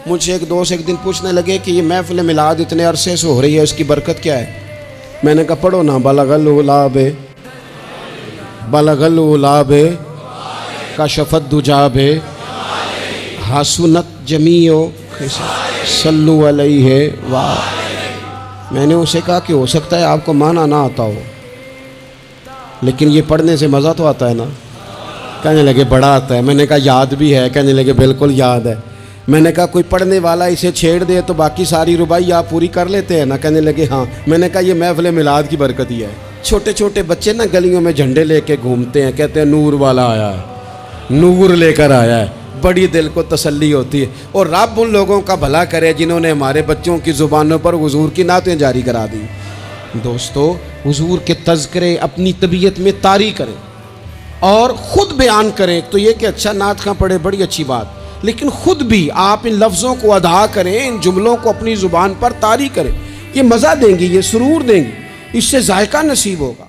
مجھ سے ایک دوست ایک دن پوچھنے لگے کہ یہ محفل میلاد اتنے عرصے سے ہو رہی ہے، اس کی برکت کیا ہے؟ میں نے کہا پڑھو نا، بلغ العلا بے بلغ العلا بے کشف الدجا بے حسنت جمیع صلو علیہ میں نے اسے کہا کہ ہو سکتا ہے آپ کو معنی نہ آتا ہو، لیکن یہ پڑھنے سے مزہ تو آتا ہے نا۔ کہنے لگے بڑا آتا ہے۔ میں نے کہا یاد بھی ہے؟ کہنے لگے بالکل یاد ہے۔ میں نے کہا کوئی پڑھنے والا اسے چھیڑ دے تو باقی ساری ربائی آپ پوری کر لیتے ہیں نا؟ کہنے لگے ہاں۔ میں نے کہا یہ محفل میلاد کی برکت ہی ہے۔ چھوٹے چھوٹے بچے نا گلیوں میں جھنڈے لے کے گھومتے ہیں، کہتے ہیں نور والا آیا ہے، نور لے کر آیا ہے، بڑی دل کو تسلی ہوتی ہے۔ اور رب ان لوگوں کا بھلا کرے جنہوں نے ہمارے بچوں کی زبانوں پر حضور کی نعتیں جاری کرا دی۔ دوستو، حضور کے تذکرے اپنی طبیعت میں طاری کریں اور خود بیان کریں تو یہ کہ اچھا نعت خواں پڑھے، بڑی اچھی بات، لیکن خود بھی آپ ان لفظوں کو ادا کریں، ان جملوں کو اپنی زبان پر طاری کریں۔ یہ مزہ دیں گی، یہ سرور دیں گی، اس سے ذائقہ نصیب ہوگا۔